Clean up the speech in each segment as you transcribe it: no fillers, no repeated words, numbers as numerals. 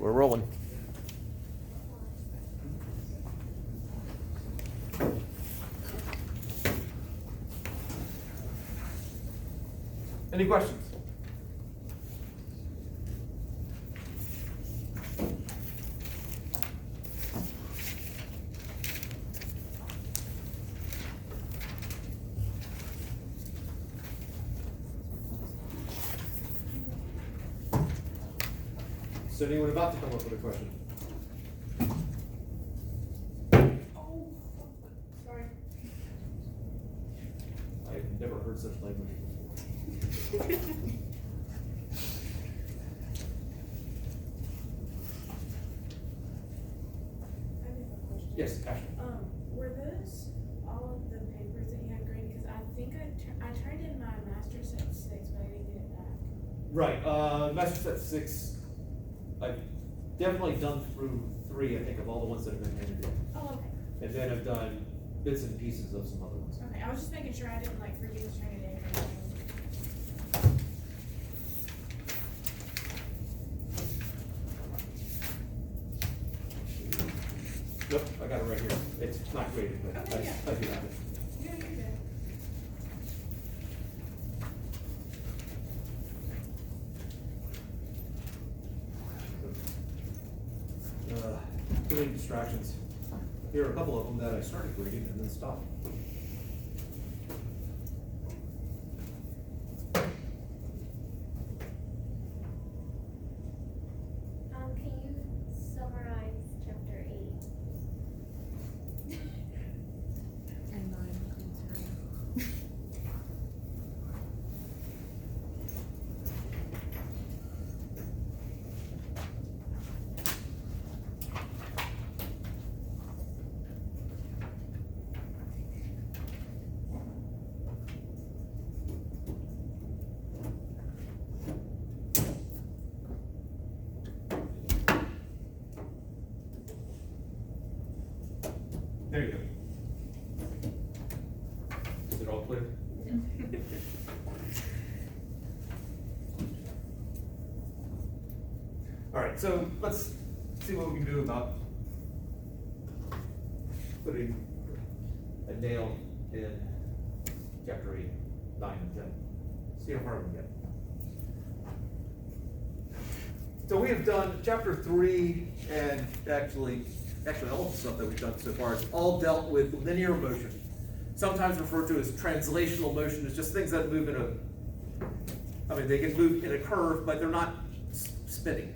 We're rolling. Any questions? Is anyone about to come up with a question? Oh, sorry. I've never heard such language before. I have a question. Yes, Ashley. Were those all of the papers that you had graded? Because I think I turned in my master set 6, but I didn't get it back. Right, Master Set 6, I've definitely done through 3, I think, of all the ones that have been handed in. Oh, okay. And then I've done bits and pieces of some other ones. Okay, I was just making sure I didn't like forget to turn it in or anything. Nope, I got it right here. It's not graded, but Okay, yeah. I do have it. Yeah, you're good. Too many distractions. Here are a couple of them that I started grading and then stopped. Can you summarize chapter 8? And 9 comes There you go. Is it all clear? All right, so let's see what we can do about putting a nail in chapter 8, 9, and 10. See how far we can get. So we have done chapter 3, and actually all the stuff that we've done so far is all dealt with linear motion, sometimes referred to as translational motion. It's just things that move they can move in a curve, but they're not spinning.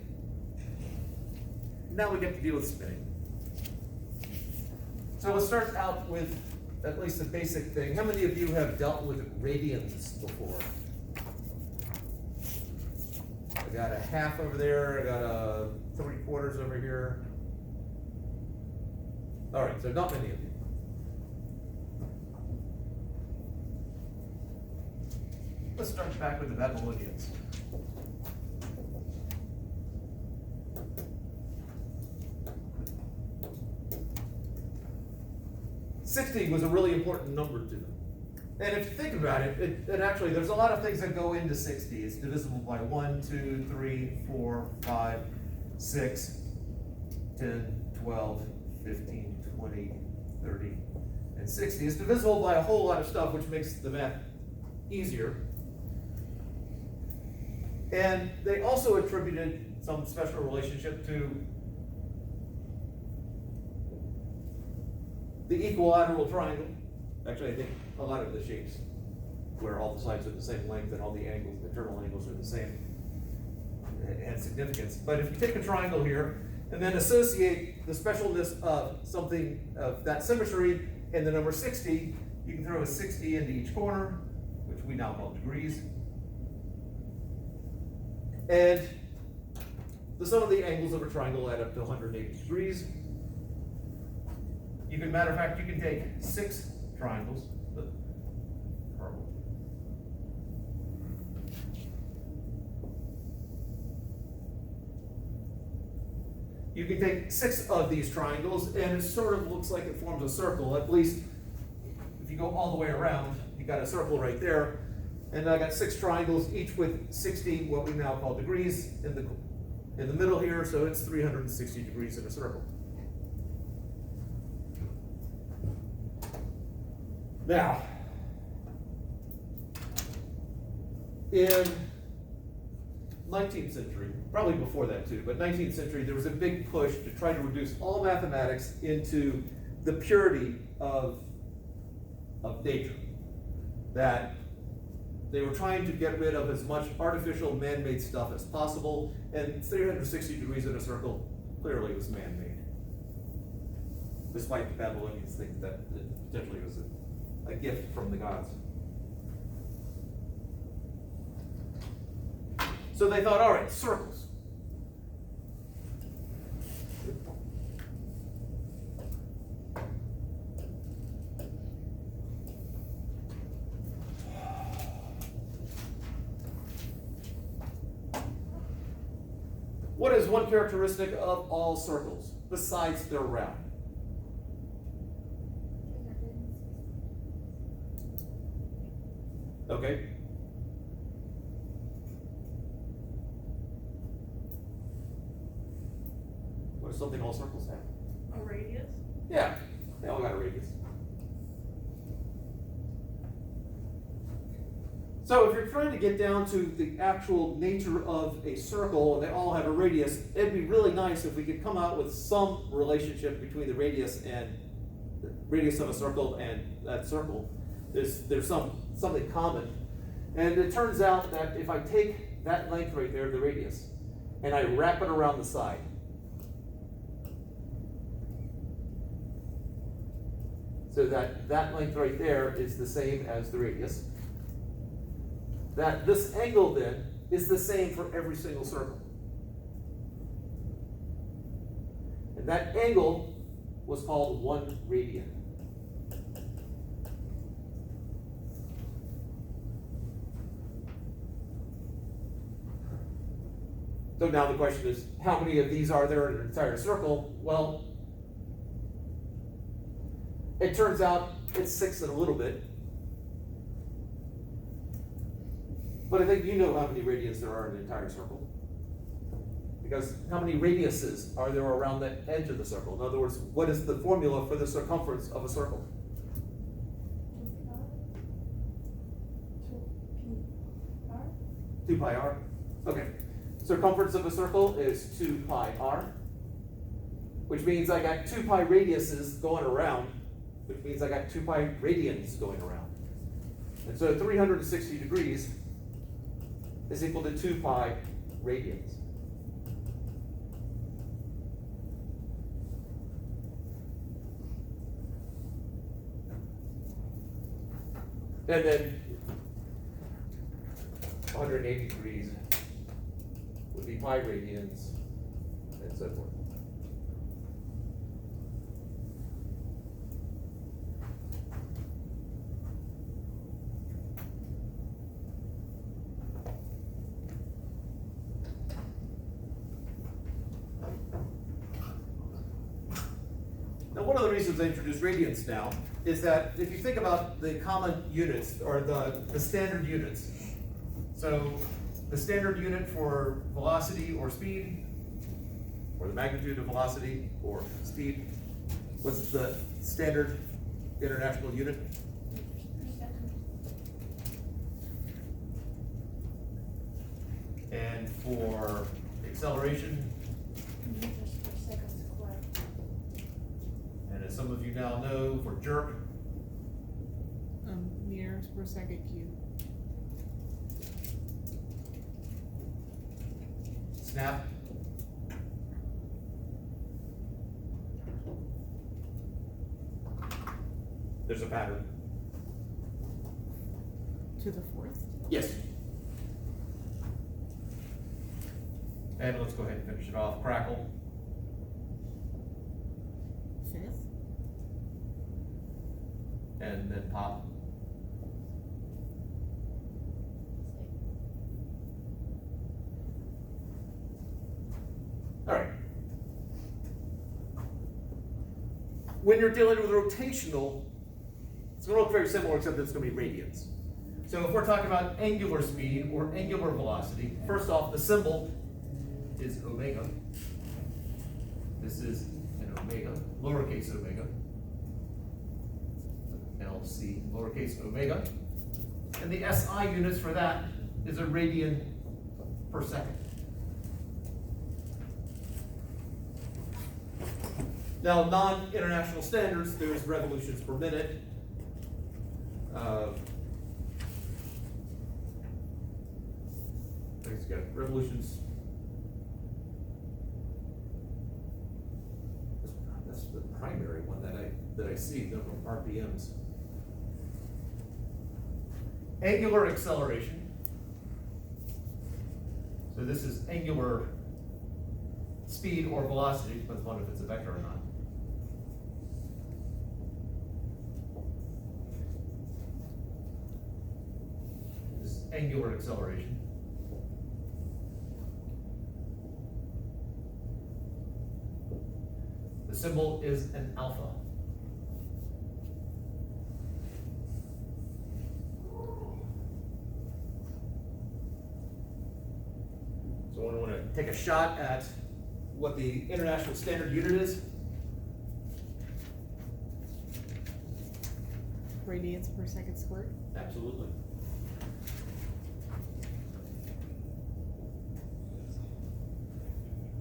Now we get to deal with spinning. So let's start out with at least a basic thing. How many of you have dealt with radians before? I got a half over there, I got a 3/4 over here. All right, so not many of you. Let's start back with the Babylonians. $60 was a really important number to them. And if you think about it, and actually there's a lot of things that go into 60. It's divisible by 1, 2, 3, 4, 5, 6, 10, 12, 15, 20, 30, and 60. It's divisible by a whole lot of stuff, which makes the math easier. And they also attributed some special relationship to the equilateral triangle. Actually, I think a lot of the shapes where all the sides are the same length and all the angles, the internal angles are the same, and significance. But if you take a triangle here and then associate the specialness of something of that symmetry and the number 60, you can throw a 60 into each corner, which we now call degrees. And the sum of the angles of a triangle add up to 180 degrees. You can, matter of fact, you can take 6 triangles. You can take 6 of these triangles, and it sort of looks like it forms a circle. At least, if you go all the way around, you got a circle right there. And I got 6 triangles, each with 60, what we now call degrees, in the in the middle here, so it's 360 degrees in a circle. Now, in 19th century, probably before that too, but 19th century, there was a big push to try to reduce all mathematics into the purity of nature. That they were trying to get rid of as much artificial man-made stuff as possible, and 360 degrees in a circle clearly was man-made. Despite the Babylonians think that it potentially was a gift from the gods. So they thought, all right, circles. What is one characteristic of all circles, besides they're round? Okay. What is something all circles have? A radius? Yeah, they all got a radius. So if you're trying to get down to the actual nature of a circle, and they all have a radius, it'd be really nice if we could come out with some relationship between the radius of a circle and that circle. There's something common. And it turns out that if I take that length right there, the radius, and I wrap it around the side, so that length right there is the same as the radius, that this angle then is the same for every single circle. And that angle was called 1 radian. So now the question is, how many of these are there in an entire circle? Well, it turns out it's 6 and a little bit. But I think you know how many radians there are in an entire circle. Because how many radiuses are there around the edge of the circle? In other words, what is the formula for the circumference of a circle? 2 pi r? Okay. Circumference of a circle is 2 pi r, which means I got 2 pi radiuses going around, which means I got 2 pi radians going around. And so 360 degrees is equal to 2 pi radians. And then 180 degrees would be pi radians, and so forth. Now, one of the reasons I introduced radians now is that if you think about the common units, or the standard units, so the standard unit for velocity or speed, or the magnitude of velocity or speed, what's the standard international unit? And for acceleration, Meters per second squared. and as some of you now know, for jerk, Meters per second cubed. snap, there's a pattern. To the 4th. Yes. And let's go ahead and finish it off. Crackle, 5th. and then pop. All right. When you're dealing with rotational, it's going to look very similar, except it's going to be radians. So if we're talking about angular speed or angular velocity, first off, the symbol is omega. This is an omega, lowercase omega. LC, lowercase omega. And the SI units for that is a radian per second. Now, non-international standards, there's revolutions per minute. Let's go, revolutions. That's the primary one that I see, the RPMs. Angular acceleration. So this is angular speed or velocity, depends upon if it's a vector or not. This is angular acceleration. The symbol is an alpha. So I want to take a shot at what the international standard unit is. Radians per second squared. Absolutely.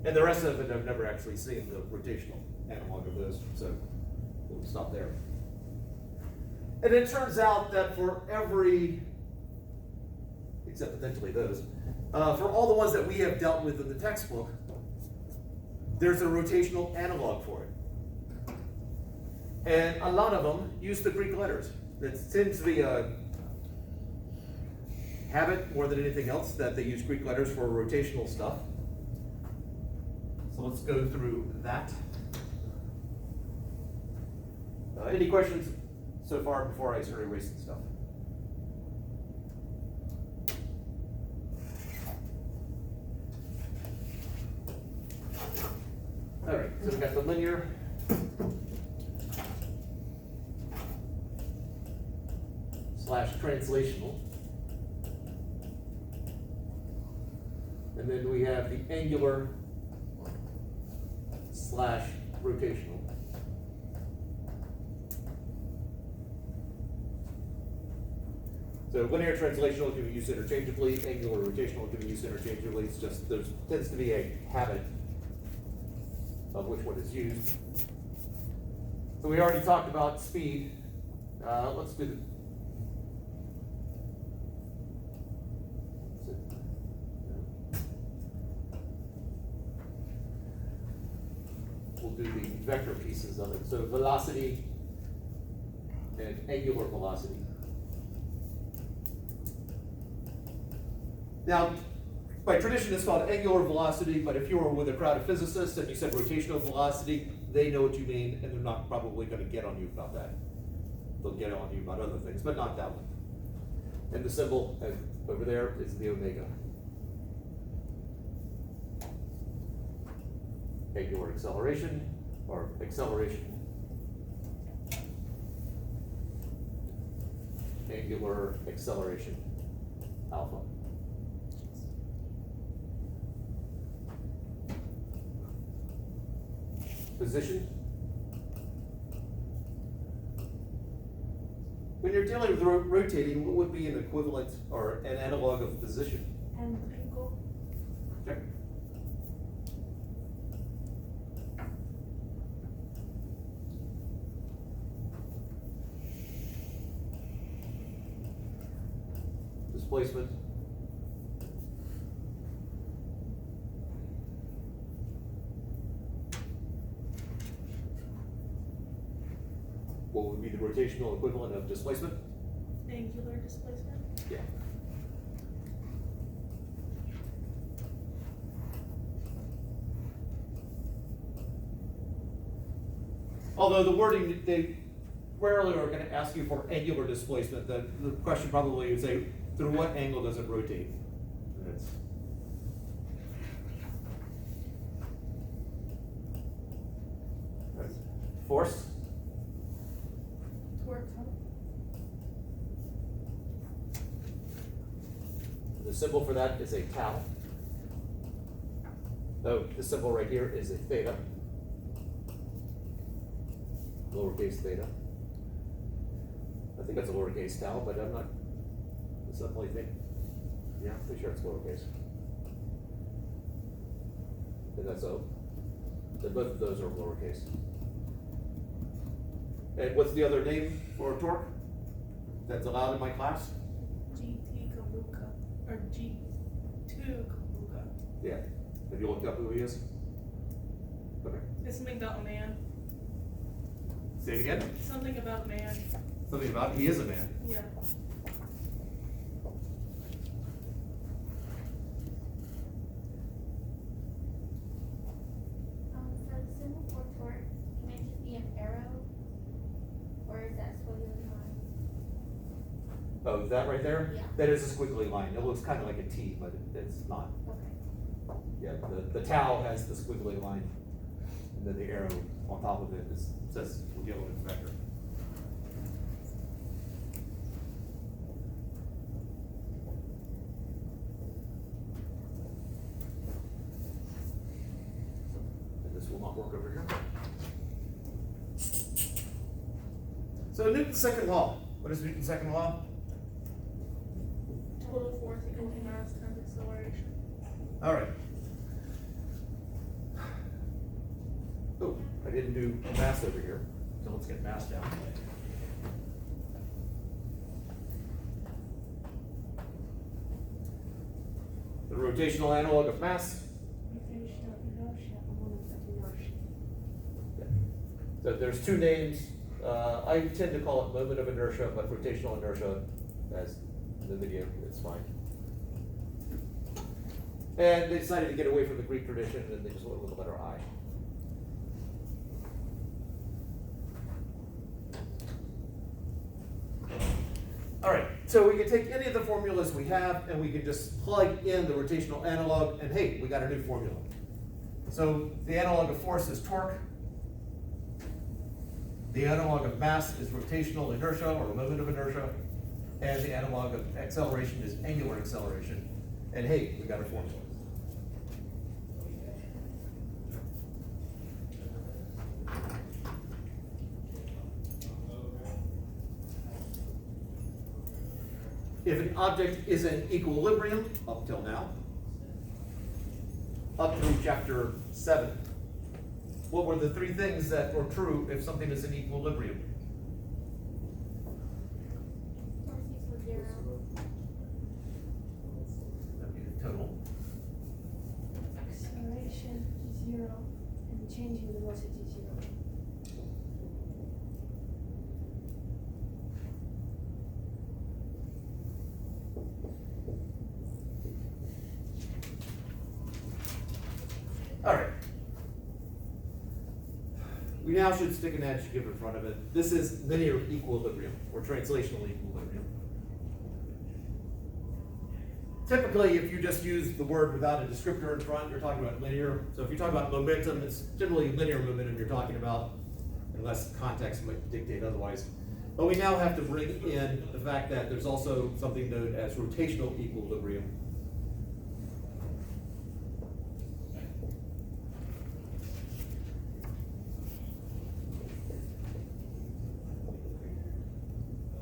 And the rest of it, I've never actually seen the rotational analog of those, so we'll stop there. And it turns out that for every, except potentially those, for all the ones that we have dealt with in the textbook, there's a rotational analog for it. And a lot of them use the Greek letters. It seems to be a habit more than anything else that they use Greek letters for rotational stuff. So let's go through that. Any questions so far before I start erasing stuff? All right, so we've got the linear. / translational. And then we have the angular / rotational. So linear translational can be used interchangeably, angular rotational can be used interchangeably. It's just there tends to be a habit of which one is used. So we already talked about speed. Let's do the we'll do the vector pieces of it. So velocity and angular velocity. Now, by tradition, it's called angular velocity, but if you were with a crowd of physicists and you said rotational velocity, they know what you mean, and they're not probably going to get on you about that. They'll get on you about other things, but not that one. And the symbol over there is the omega. Angular acceleration, or acceleration. Angular acceleration, alpha. Position. When you're dealing with rotating, what would be an equivalent or an analog of position? And angle. Check. Displacement. What would be the rotational equivalent of displacement? Angular displacement. Yeah. Although the wording, they rarely are going to ask you for angular displacement. The question probably would say, through what angle does it rotate? And it's force. Torque. The symbol for that is a tau. Oh, this symbol right here is a theta. Lowercase theta. I think that's a lowercase tau, but I'm not, it's definitely think. Yeah, I'm pretty sure it's lowercase. And that's O. Then both of those are lowercase. And what's the other name for torque that's allowed in my class? GT Kabuka, or G2 Kabuka. Yeah. Have you looked up who he is? Okay. It's something about man. Say it again. Something about man. Something about he is a man. Yeah. So the symbol for torque, can it just be an arrow? Or is that squiggly line? Oh, that right there? Yeah. That is a squiggly line. It looks kind of like a T, but it's not. Okay. Yeah, the tau has the squiggly line, and then the arrow on top of it says yellow vector. And this will not work over here. So Newton's second law. What is Newton's second law? Total force equals mass times acceleration. All right. Oh, I didn't do mass over here, so let's get mass down. The rotational analog of mass. So there's two names. I tend to call it moment of inertia, but rotational inertia, as in the video, it's fine. And they decided to get away from the Greek tradition, and they just went with the letter I. All right, so we can take any of the formulas we have, and we can just plug in the rotational analog, and hey, we got a new formula. So the analog of force is torque. The analog of mass is rotational inertia, or moment of inertia. And the analog of acceleration is angular acceleration. And hey, we got a formula. If an object is in equilibrium, up till now, up through chapter 7, what were the three things that were true if something is in equilibrium? Force equals 0. That'd be the total. Acceleration is 0 and changing velocity is 0. All right. We now should stick an adjective in front of it. This is linear equilibrium, or translational equilibrium. Typically, if you just use the word without a descriptor in front, you're talking about linear. So if you talk about momentum, it's generally linear momentum you're talking about, unless context might dictate otherwise. But we now have to bring in the fact that there's also something known as rotational equilibrium.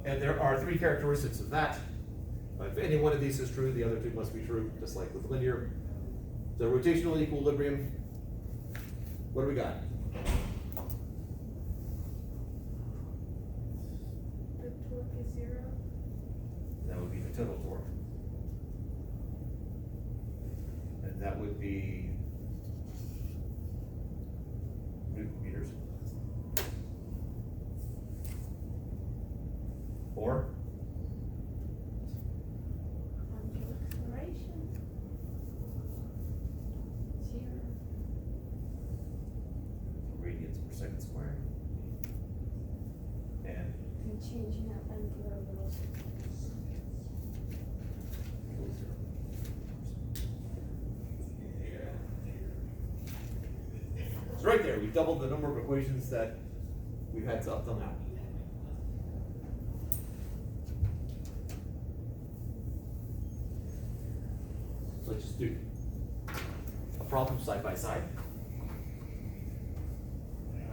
And there are three characteristics of that. If any one of these is true, the other two must be true, just like with linear. The rotational equilibrium, what do we got? The torque is 0. That would be the total torque. And that would be Newton meters. Or Acceleration 0. radians per second squared. And And changing that angular velocity. so right there, we doubled the number of equations that we've had up till now. So let's just do problems side by side.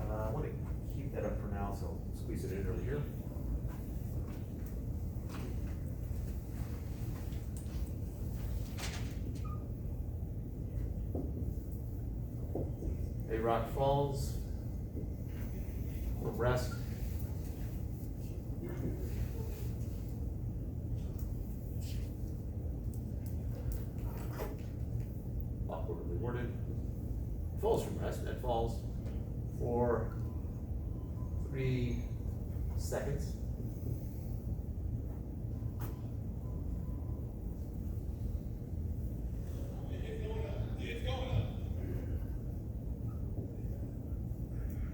I want to keep that up for now, so I'll squeeze it in early here. A rock falls from rest. Awkwardly worded. Falls from rest and falls for 3 seconds.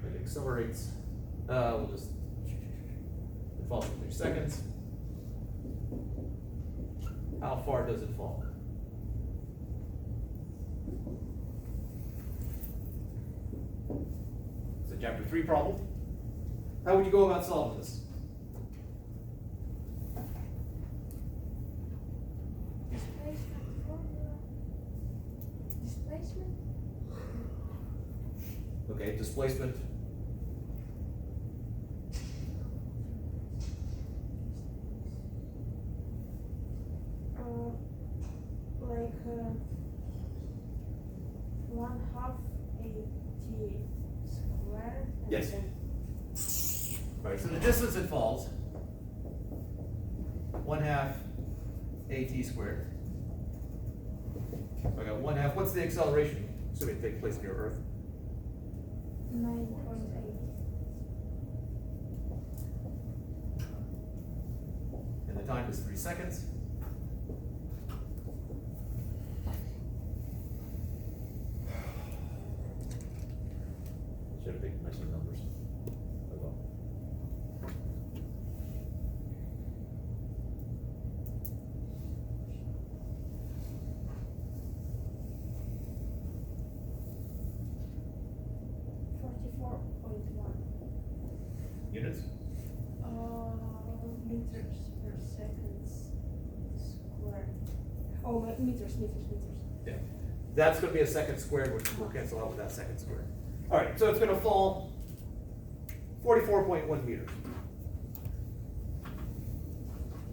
It accelerates. We'll just. It falls for 3 seconds. How far does it fall? It's a chapter 3 problem. How would you go about solving this? Displacement formula. Displacement? Okay, displacement. Like 1/2 AT squared. And Yes. then Right, so the distance it falls, 1/2 AT squared. I got 1/2, what's the acceleration, assuming it takes place near Earth? 9.8. And the time is 3 seconds. Should have picked nicer numbers. Oh well. Units? Meters per second squared. Oh, meters. Yeah. That's gonna be a second squared, which will cancel out with that second squared. All right, so it's gonna fall 44.1 meters.